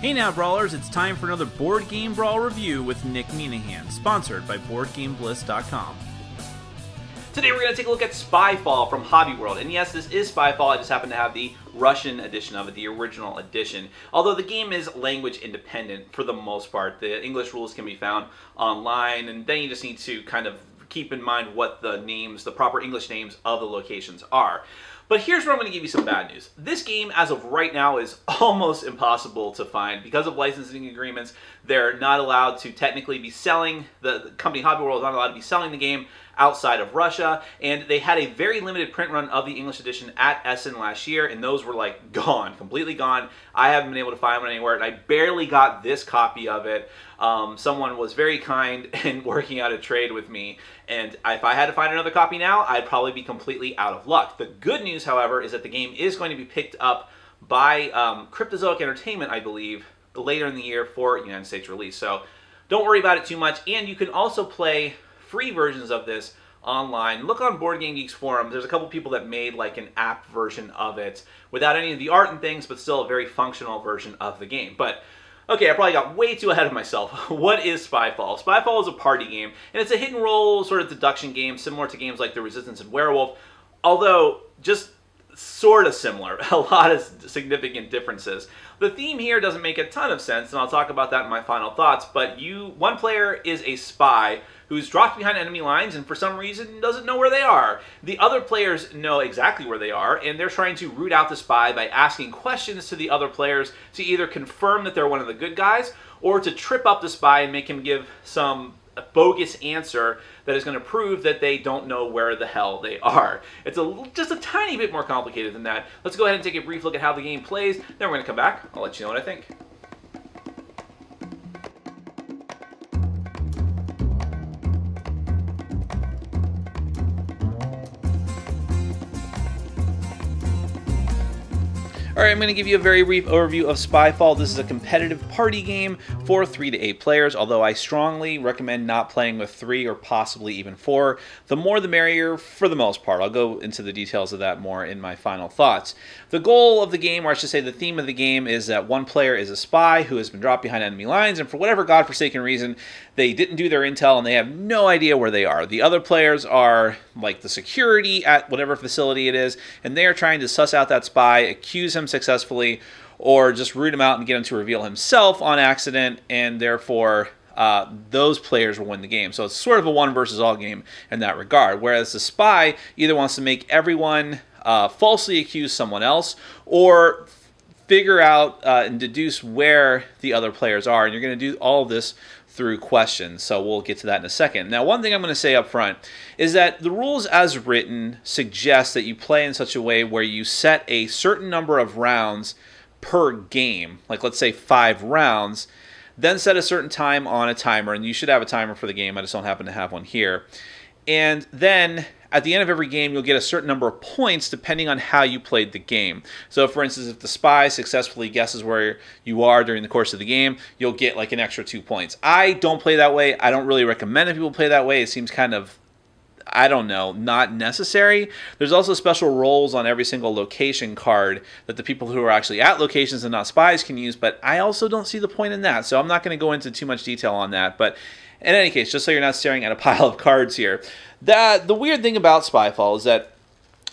Hey now, Brawlers, it's time for another Board Game Brawl review with Nick Minahan, sponsored by BoardGameBliss.com. Today we're going to take a look at Spyfall from Hobby World. And yes, this is Spyfall, I just happen to have the Russian edition of it, the original edition. Although the game is language independent for the most part. The English rules can be found online, and then you just need to kind of keep in mind what the names, the proper English names of the locations are. But here's where I'm going to give you some bad news. This game, as of right now, is almost impossible to find. Because of licensing agreements, they're not allowed to technically be selling, the company Hobby World is not allowed to be selling the game outside of Russia, and they had a very limited print run of the English edition at Essen last year, and those were like gone, completely gone. I haven't been able to find one anywhere, and I barely got this copy of it. Someone was very kind in working out a trade with me, and if I had to find another copy now, I'd probably be completely out of luck. The good news, however, is that the game is going to be picked up by Cryptozoic Entertainment, I believe, later in the year for United States release. So don't worry about it too much, and you can also play free versions of this online. Look on Board Game Geek's forum. There's a couple people that made like an app version of it without any of the art and things, but still a very functional version of the game. But okay, I probably got way too ahead of myself. What is Spyfall? Spyfall is a party game, and it's a hidden role sort of deduction game similar to games like The Resistance and Werewolf, although just sort of similar. A lot of significant differences. The theme here doesn't make a ton of sense, and I'll talk about that in my final thoughts, but one player is a spy who's dropped behind enemy lines and for some reason doesn't know where they are. The other players know exactly where they are, and they're trying to root out the spy by asking questions to the other players to either confirm that they're one of the good guys or to trip up the spy and make him give some bogus answer that is going to prove that they don't know where the hell they are. It's just a tiny bit more complicated than that. Let's go ahead and take a brief look at how the game plays, then we're going to come back. I'll let you know what I think. Alright, I'm going to give you a very brief overview of Spyfall. This is a competitive party game for 3 to 8 players, although I strongly recommend not playing with 3 or possibly even 4. The more the merrier for the most part. I'll go into the details of that more in my final thoughts. The goal of the game, or I should say the theme of the game, is that one player is a spy who has been dropped behind enemy lines, and for whatever godforsaken reason, they didn't do their intel and they have no idea where they are. The other players are like the security at whatever facility it is, and they are trying to suss out that spy, accuse him successfully, or just root him out and get him to reveal himself on accident, and therefore those players will win the game. So it's sort of a one versus all game in that regard, whereas the spy either wants to make everyone falsely accuse someone else or figure out and deduce where the other players are, and you're going to do all of this through questions, so we'll get to that in a second. Now, one thing I'm going to say up front is that the rules as written suggest that you play in such a way where you set a certain number of rounds per game, like let's say 5 rounds, then set a certain time on a timer, and you should have a timer for the game, I just don't happen to have one here. And then at the end of every game, you'll get a certain number of points depending on how you played the game. So for instance, if the spy successfully guesses where you are during the course of the game, you'll get like an extra 2 points. I don't play that way. I don't really recommend that people play that way. It seems kind of, I don't know, not necessary. There's also special roles on every single location card that the people who are actually at locations and not spies can use, but I also don't see the point in that, so I'm not going to go into too much detail on that. But in any case, just so you're not staring at a pile of cards here, the weird thing about Spyfall is that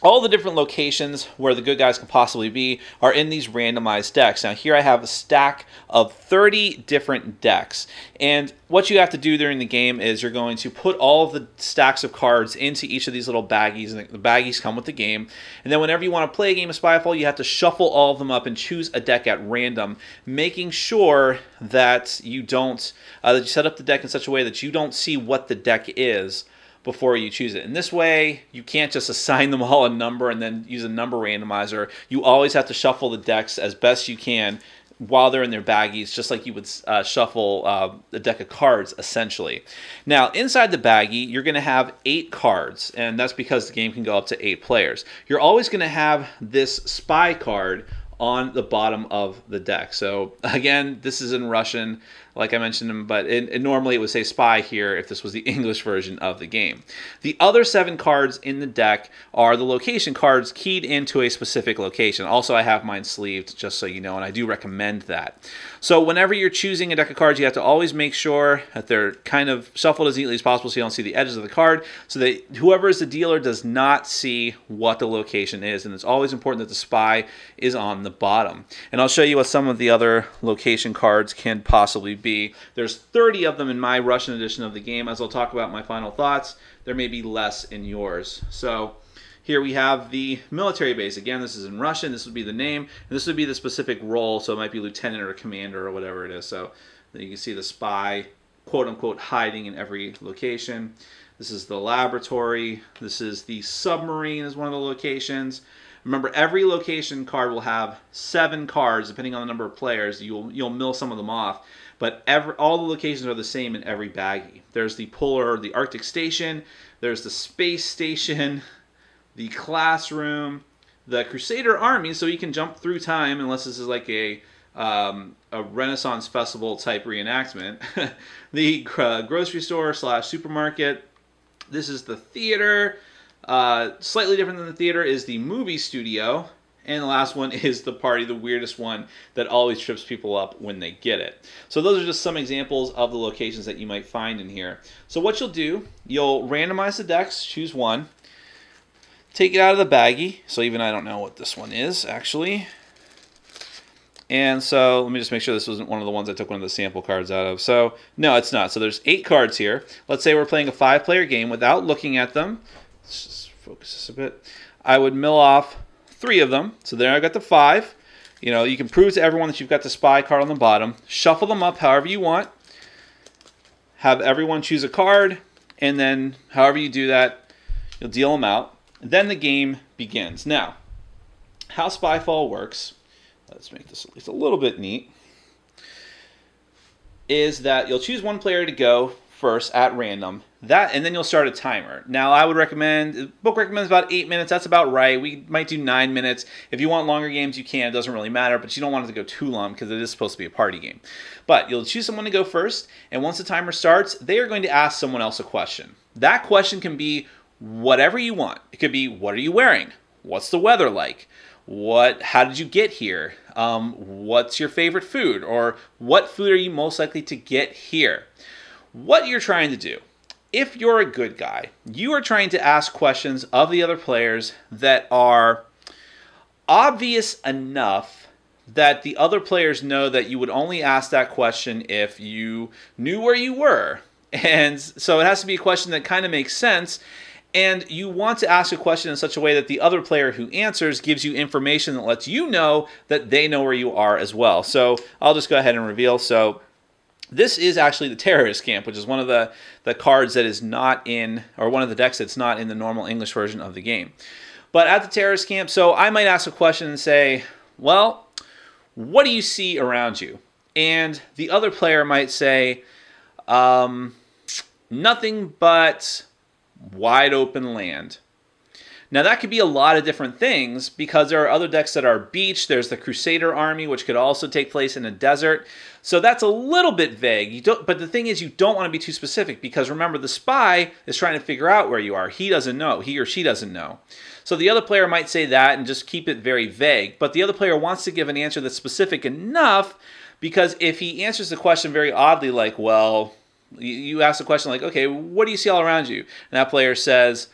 all the different locations where the good guys can possibly be are in these randomized decks. Now here I have a stack of 30 different decks, and what you have to do during the game is you're going to put all of the stacks of cards into each of these little baggies, and the baggies come with the game, and then whenever you want to play a game of Spyfall, you have to shuffle all of them up and choose a deck at random, making sure that you don't that you set up the deck in such a way that you don't see what the deck is before you choose it. In this way, you can't just assign them all a number and then use a number randomizer. You always have to shuffle the decks as best you can while they're in their baggies, just like you would shuffle a deck of cards, essentially. Now, inside the baggie, you're going to have 8 cards, and that's because the game can go up to 8 players. You're always going to have this spy card on the bottom of the deck. So again, this is in Russian. like I mentioned, but normally it would say spy here if this was the English version of the game. The other 7 cards in the deck are the location cards keyed into a specific location. Also, I have mine sleeved, just so you know, and I do recommend that. So whenever you're choosing a deck of cards, you have to always make sure that they're kind of shuffled as neatly as possible so you don't see the edges of the card, so that whoever is the dealer does not see what the location is. And it's always important that the spy is on the bottom. And I'll show you what some of the other location cards can possibly be. There's 30 of them in my Russian edition of the game. As I'll talk about my final thoughts, there may be less in yours. So here we have the military base. Again, this is in Russian. This would be the name, and this would be the specific role. So it might be lieutenant or commander or whatever it is. So you can see the spy, quote unquote, hiding in every location. This is the laboratory. This is the submarine is one of the locations. Remember, every location card will have 7 cards, depending on the number of players. You'll mill some of them off, but all the locations are the same in every baggie. There's the the Arctic station. There's the space station, the classroom, the Crusader army, so you can jump through time unless this is like a Renaissance festival type reenactment. The grocery store / supermarket. This is the theater. Slightly different than the theater is the movie studio. And the last one is the party, the weirdest one that always trips people up when they get it. So those are just some examples of the locations that you might find in here. So what you'll do, you'll randomize the decks, choose one, take it out of the baggie. So even I don't know what this one is, actually. And so let me just make sure this wasn't one of the ones I took one of the sample cards out of. So no, it's not. So there's 8 cards here. Let's say we're playing a 5-player game without looking at them. Let's just focus this a bit. I would mill off 3 of them. So there I got the 5. You know, you can prove to everyone that you've got the spy card on the bottom. Shuffle them up however you want. Have everyone choose a card. And then however you do that, you'll deal them out. And then the game begins. Now, how Spyfall works, let's make this at least a little bit neat, is that you'll choose one player to go first at random, and then you'll start a timer. Now, I would recommend, the book recommends about 8 minutes. That's about right. We might do 9 minutes. If you want longer games, you can. It doesn't really matter, but you don't want it to go too long because it is supposed to be a party game. But you'll choose someone to go first, and once the timer starts, they are going to ask someone else a question. That question can be whatever you want. It could be, what are you wearing? What's the weather like? How did you get here? What's your favorite food? Or what food are you most likely to get here? What you're trying to do, if you're a good guy, you are trying to ask questions of the other players that are obvious enough that the other players know that you would only ask that question if you knew where you were. And so it has to be a question that kind of makes sense. And you want to ask a question in such a way that the other player who answers gives you information that lets you know that they know where you are as well. So I'll just go ahead and reveal. So this is actually the Terrorist Camp, which is one of the cards that is not in, or one of the decks that's not in the normal English version of the game. But at the Terrorist Camp, so I might ask a question and say, well, what do you see around you? And the other player might say, nothing but wide open land. Now that could be a lot of different things because there are other decks that are beach. There's the Crusader army, which could also take place in a desert. So that's a little bit vague. But the thing is, you don't want to be too specific because remember, the spy is trying to figure out where you are. He doesn't know. He or she doesn't know. So the other player might say that and just keep it very vague. But the other player wants to give an answer that's specific enough because if he answers the question very oddly, like, well, you ask the question like, okay, what do you see all around you? And that player says,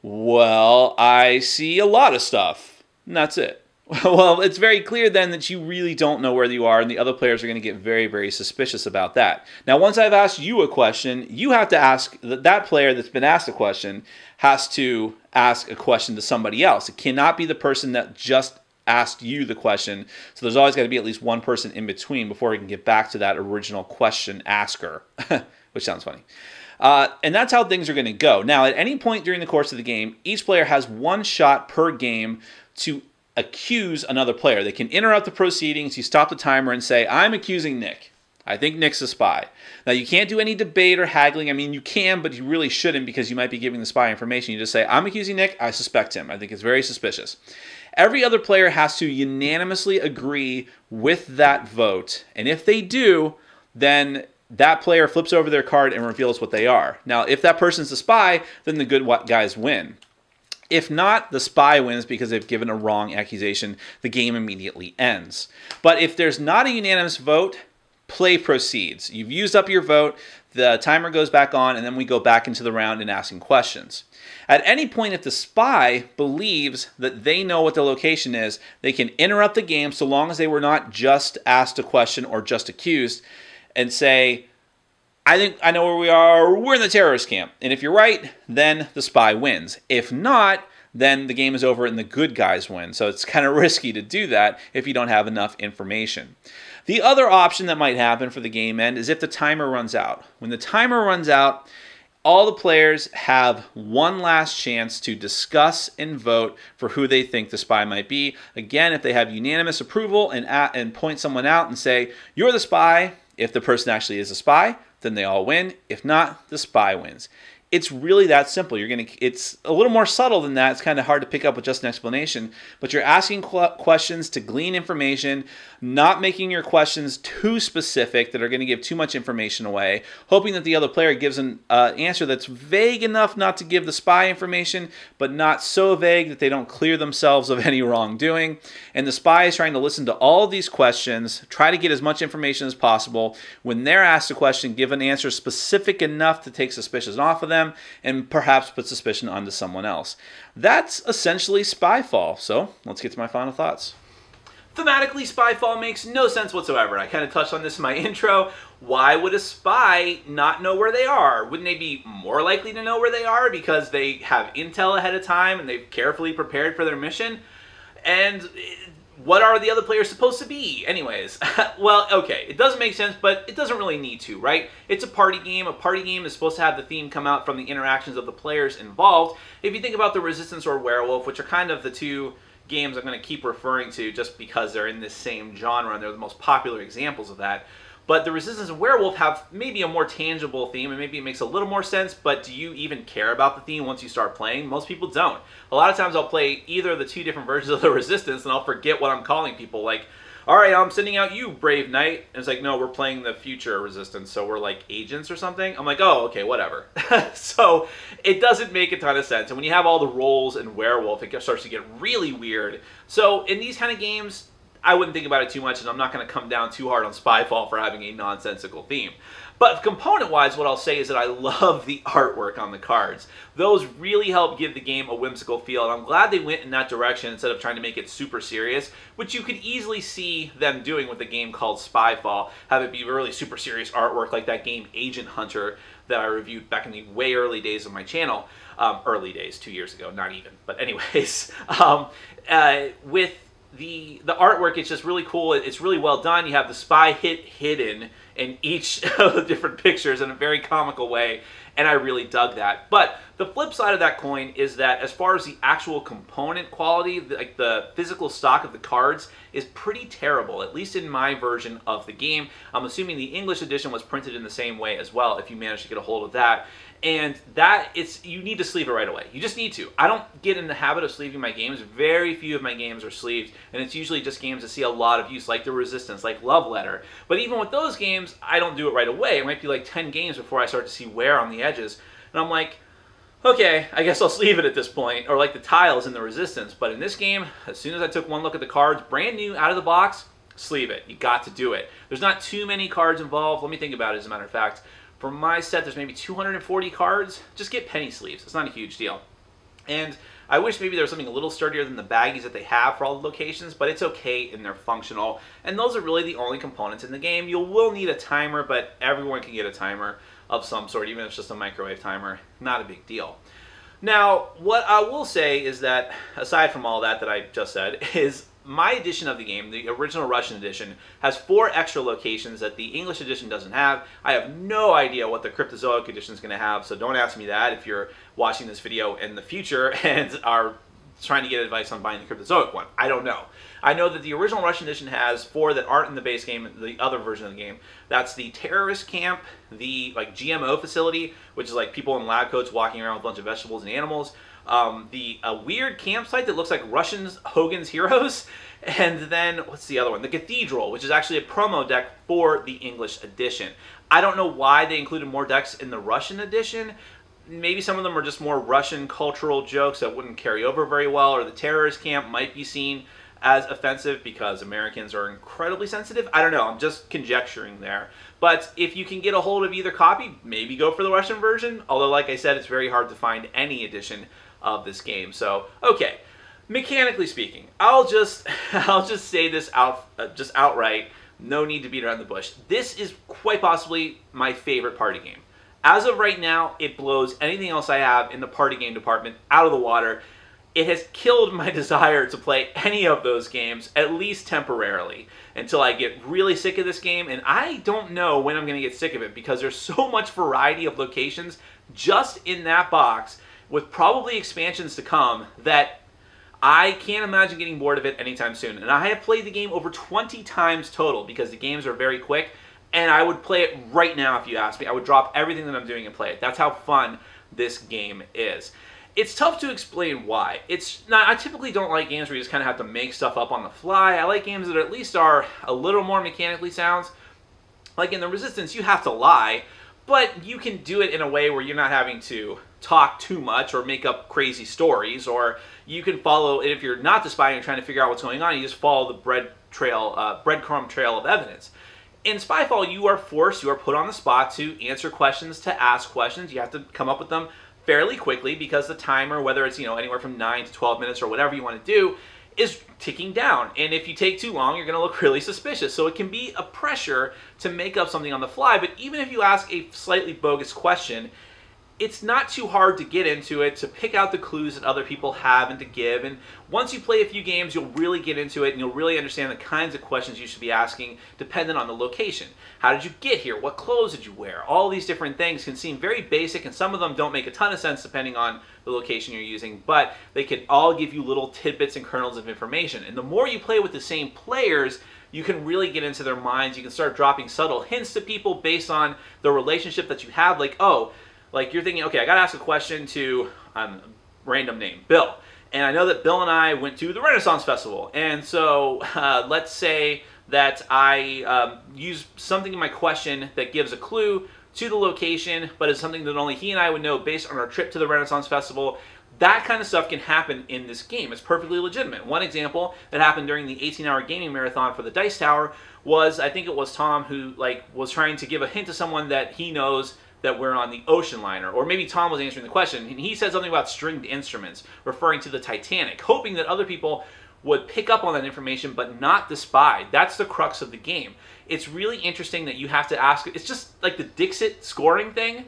well, I see a lot of stuff. And that's it. Well, it's very clear then that you really don't know where you are, and the other players are going to get very, very suspicious about that. Now, once I've asked you a question, you have to ask, that player that's been asked a question has to ask a question to somebody else. It cannot be the person that just asked you the question. So there's always got to be at least one person in between before we can get back to that original question asker, which sounds funny. And that's how things are going to go. Now, at any point during the course of the game, each player has 1 shot per game to accuse another player. They can interrupt the proceedings, you stop the timer and say, I'm accusing Nick. I think Nick's a spy. Now, you can't do any debate or haggling. I mean, you can, but you really shouldn't because you might be giving the spy information. You just say, I'm accusing Nick. I suspect him. I think it's very suspicious. Every other player has to unanimously agree with that vote. And if they do, then that player flips over their card and reveals what they are. Now, if that person's the spy, then the good guys win. If not, the spy wins because they've given a wrong accusation. The game immediately ends. But if there's not a unanimous vote, play proceeds. You've used up your vote, the timer goes back on, and then we go back into the round and asking questions. At any point, if the spy believes that they know what the location is, they can interrupt the game so long as they were not just asked a question or just accused, and say, I think I know where we are, we're in the terrorist camp. And if you're right, then the spy wins. If not, then the game is over and the good guys win. So it's kind of risky to do that if you don't have enough information. The other option that might happen for the game end is if the timer runs out. When the timer runs out, all the players have one last chance to discuss and vote for who they think the spy might be. Again, if they have unanimous approval and point someone out and say, you're the spy, if the person actually is a spy, then they all win. If not, the spy wins. It's really that simple. It's a little more subtle than that. It's kind of hard to pick up with just an explanation, but you're asking questions to glean information, not making your questions too specific that are going to give too much information away, hoping that the other player gives an answer that's vague enough not to give the spy information, but not so vague that they don't clear themselves of any wrongdoing. And the spy is trying to listen to all of these questions, try to get as much information as possible. When they're asked a question, give an answer specific enough to take suspicion off of them, and perhaps put suspicion onto someone else. That's essentially Spyfall. So let's get to my final thoughts. Thematically, Spyfall makes no sense whatsoever. I kind of touched on this in my intro. Why would a spy not know where they are? Wouldn't they be more likely to know where they are because they have intel ahead of time and they've carefully prepared for their mission? And what are the other players supposed to be? Anyways, well, okay, it doesn't make sense, but it doesn't really need to, right? It's a party game. A party game is supposed to have the theme come out from the interactions of the players involved. If you think about the Resistance or Werewolf, which are kind of the two games I'm going to keep referring to just because they're in this same genre and they're the most popular examples of that. But the Resistance and Werewolf have maybe a more tangible theme, and maybe it makes a little more sense, but do you even care about the theme once you start playing? Most people don't. A lot of times I'll play either of the two different versions of the Resistance, and I'll forget what I'm calling people, like, all right, I'm sending out you, Brave Knight. And it's like, no, we're playing the future Resistance, so we're like agents or something. I'm like, oh, okay, whatever. So it doesn't make a ton of sense. And when you have all the roles in Werewolf, it starts to get really weird. So in these kind of games, I wouldn't think about it too much, and I'm not going to come down too hard on Spyfall for having a nonsensical theme. But component-wise, what I'll say is that I love the artwork on the cards. Those really help give the game a whimsical feel, and I'm glad they went in that direction instead of trying to make it super serious, which you could easily see them doing with a game called Spyfall, have it be really super serious artwork like that game Agent Hunter that I reviewed back in the way early days of my channel. Early days, 2 years ago, not even. But anyways, with the artwork, it's just really cool. It's really well done. You have the spy hidden in each of the different pictures in a very comical way, and I really dug that. But the flip side of that coin is that as far as the actual component quality, like the physical stock of the cards, is pretty terrible, at least in my version of the game. I'm assuming the English edition was printed in the same way as well, if you managed to get a hold of that. And you need to sleeve it right away. You just need to. I don't get in the habit of sleeving my games. Very few of my games are sleeved, and it's usually just games that see a lot of use, like The Resistance, like Love Letter. But even with those games, I don't do it right away. It might be like 10 games before I start to see wear on the edges. And I'm like, okay, I guess I'll sleeve it at this point, or like the tiles in The Resistance. But in this game, as soon as I took one look at the cards, brand new, out of the box, sleeve it. You got to do it. There's not too many cards involved. Let me think about it, as a matter of fact. For my set, there's maybe 240 cards. Just get penny sleeves. It's not a huge deal. And I wish maybe there was something a little sturdier than the baggies that they have for all the locations, but it's okay and they're functional. And those are really the only components in the game. You will need a timer, but everyone can get a timer of some sort, even if it's just a microwave timer. Not a big deal. Now, what I will say is that, aside from all that I just said, is my edition of the game, the original Russian edition, has 4 extra locations that the English edition doesn't have. I have no idea what the Cryptozoic edition is going to have, so don't ask me that if you're watching this video in the future and are trying to get advice on buying the Cryptozoic one. I don't know. I know that the original Russian edition has 4 that aren't in the base game, the other version of the game. That's the terrorist camp, the GMO facility, which is like people in lab coats walking around with a bunch of vegetables and animals, a weird campsite that looks like Russians Hogan's Heroes, and then what's the other one? The Cathedral, which is actually a promo deck for the English edition. I don't know why they included more decks in the Russian edition. Maybe some of them are just more Russian cultural jokes that wouldn't carry over very well, or the terrorist camp might be seen as offensive because Americans are incredibly sensitive. I don't know, I'm just conjecturing there. But if you can get a hold of either copy, maybe go for the Russian version, although like I said, it's very hard to find any edition of this game. So, okay, mechanically speaking, I'll just say this outright, no need to beat around the bush. This is quite possibly my favorite party game. As of right now, it blows anything else I have in the party game department out of the water. It has killed my desire to play any of those games, at least temporarily, until I get really sick of this game. And I don't know when I'm going to get sick of it because there's so much variety of locations just in that box, with probably expansions to come, that I can't imagine getting bored of it anytime soon. And I have played the game over 20 times total because the games are very quick. And I would play it right now if you asked me. I would drop everything that I'm doing and play it. That's how fun this game is. It's tough to explain why. I typically don't like games where you just kind of have to make stuff up on the fly. I like games that at least are a little more mechanically sound. Like in the Resistance, you have to lie, but you can do it in a way where you're not having to talk too much or make up crazy stories, or you can follow, if you're not the spy and you're trying to figure out what's going on, you just follow the breadcrumb trail of evidence. In Spyfall, you are put on the spot to answer questions, to ask questions. You have to come up with them fairly quickly because the timer, whether it's anywhere from 9 to 12 minutes or whatever you want to do, is ticking down. And if you take too long, you're going to look really suspicious. So it can be a pressure to make up something on the fly. But even if you ask a slightly bogus question, it's not too hard to get into it, to pick out the clues that other people have and to give. And once you play a few games, you'll really get into it and you'll really understand the kinds of questions you should be asking dependent on the location. How did you get here? What clothes did you wear? All these different things can seem very basic, and some of them don't make a ton of sense depending on the location you're using, but they can all give you little tidbits and kernels of information. And the more you play with the same players, you can really get into their minds. You can start dropping subtle hints to people based on the relationship that you have. Like you're thinking, okay, I got to ask a question to random name, Bill. And I know that Bill and I went to the Renaissance Festival. And so let's say that I use something in my question that gives a clue to the location, but it's something that only he and I would know based on our trip to the Renaissance Festival. That kind of stuff can happen in this game. It's perfectly legitimate. One example that happened during the 18-hour gaming marathon for the Dice Tower was, I think it was Tom who was trying to give a hint to someone that he knows that we're on the ocean liner. Or maybe Tom was answering the question, and he said something about stringed instruments, referring to the Titanic, hoping that other people would pick up on that information, but not the spy. That's the crux of the game. It's really interesting that you have to ask, it's just like the Dixit scoring thing,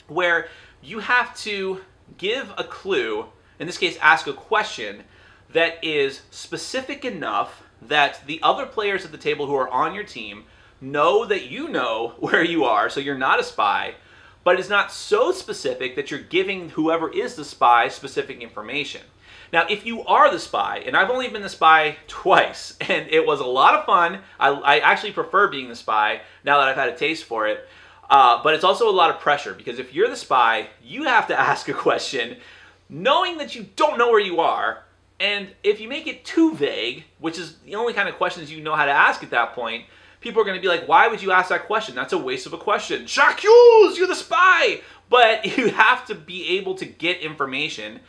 where you have to give a clue, in this case ask a question, that is specific enough that the other players at the table who are on your team know that you know where you are, so you're not a spy, but it's not so specific that you're giving whoever is the spy specific information. Now, if you are the spy, and I've only been the spy twice, and it was a lot of fun. I actually prefer being the spy now that I've had a taste for it, but it's also a lot of pressure, because if you're the spy, you have to ask a question knowing that you don't know where you are, and if you make it too vague, which is the only kind of questions you know how to ask at that point, people are going to be like, why would you ask that question? That's a waste of a question. Jacques, you're the spy! But you have to be able to get information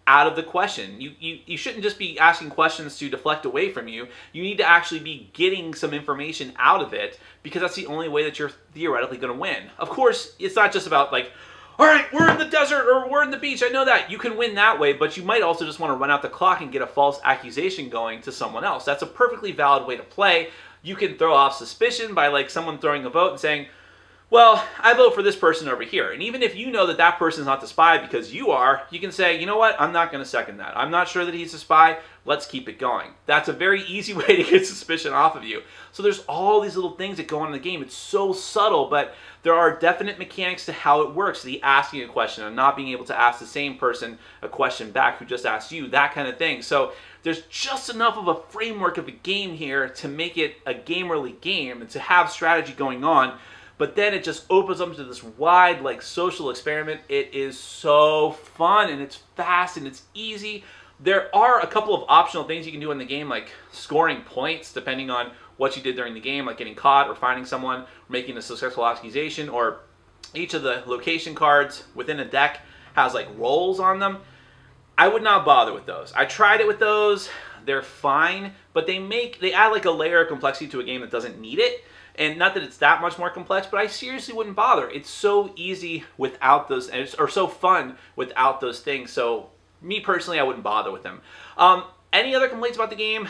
out of the question. You shouldn't just be asking questions to deflect away from you. You need to actually be getting some information out of it, because that's the only way that you're theoretically going to win. Of course, it's not just about like, all right, we're in the desert or we're in the beach. I know that. You can win that way, but you might also just want to run out the clock and get a false accusation going to someone else. That's a perfectly valid way to play. You can throw off suspicion by like someone throwing a vote and saying, well, I vote for this person over here. And even if you know that that person's not the spy because you are, you can say, you know what, I'm not going to second that. I'm not sure that he's a spy. Let's keep it going. That's a very easy way to get suspicion off of you. So there's all these little things that go on in the game. It's so subtle, but there are definite mechanics to how it works. The asking a question and not being able to ask the same person a question back who just asked you, that kind of thing. So there's just enough of a framework of a game here to make it a gamerly game and to have strategy going on, but then it just opens up to this wide, like, social experiment. It is so fun, and it's fast, and it's easy. There are a couple of optional things you can do in the game, like scoring points depending on what you did during the game, like getting caught or finding someone, or making a successful accusation, or each of the location cards within a deck has like rolls on them. I would not bother with those. I tried it with those. They're fine, but they add like a layer of complexity to a game that doesn't need it. And not that it's that much more complex, but I seriously wouldn't bother. It's so easy without those, or so fun without those things. So me personally, I wouldn't bother with them. Any other complaints about the game?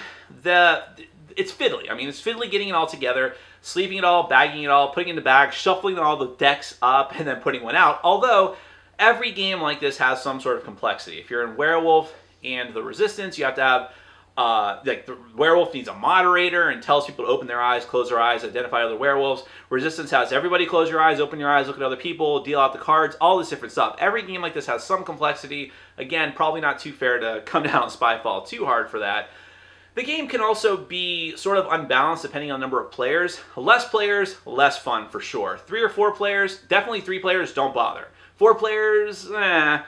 It's fiddly. I mean, it's fiddly getting it all together, sleeving it all, bagging it all, putting it in the bag, shuffling all the decks up, and then putting one out. Although, every game like this has some sort of complexity. If you're in Werewolf and the Resistance, you have to have, like, the Werewolf needs a moderator and tells people to open their eyes, close their eyes, identify other werewolves. Resistance has everybody close your eyes, open your eyes, look at other people, deal out the cards, all this different stuff. Every game like this has some complexity. Again, probably not too fair to come down on Spyfall too hard for that. The game can also be sort of unbalanced depending on the number of players. Less players, less fun for sure. 3 or 4 players, definitely 3 players, don't bother. 4 players, 5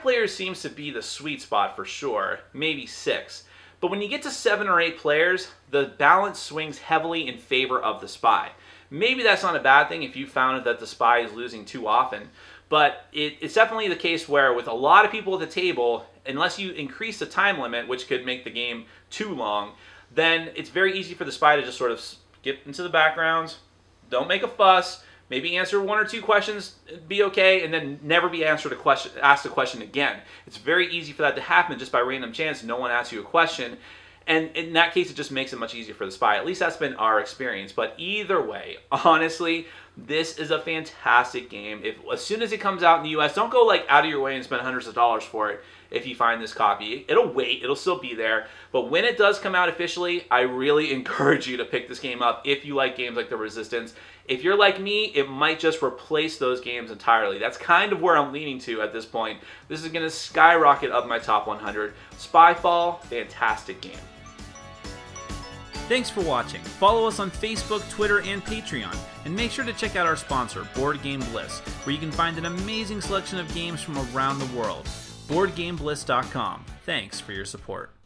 players seems to be the sweet spot for sure, maybe 6. But when you get to 7 or 8 players, the balance swings heavily in favor of the spy. Maybe that's not a bad thing if you found that the spy is losing too often, but it's definitely the case where with a lot of people at the table, unless you increase the time limit, which could make the game too long, then it's very easy for the spy to just sort of get into the backgrounds, don't make a fuss, maybe answer 1 or 2 questions, be okay, and then never be asked a question again. It's very easy for that to happen just by random chance. No one asks you a question. And in that case, it just makes it much easier for the spy. At least that's been our experience. But either way, honestly, this is a fantastic game. As soon as it comes out in the US, don't go like out of your way and spend hundreds of dollars for it if you find this copy. It'll wait. It'll still be there. But when it does come out officially, I really encourage you to pick this game up if you like games like The Resistance. If you're like me, it might just replace those games entirely. That's kind of where I'm leaning to at this point. This is going to skyrocket up my top 100. Spyfall, fantastic game. Thanks for watching. Follow us on Facebook, Twitter, and Patreon. And make sure to check out our sponsor, Board Game Bliss, where you can find an amazing selection of games from around the world. BoardGameBliss.com. Thanks for your support.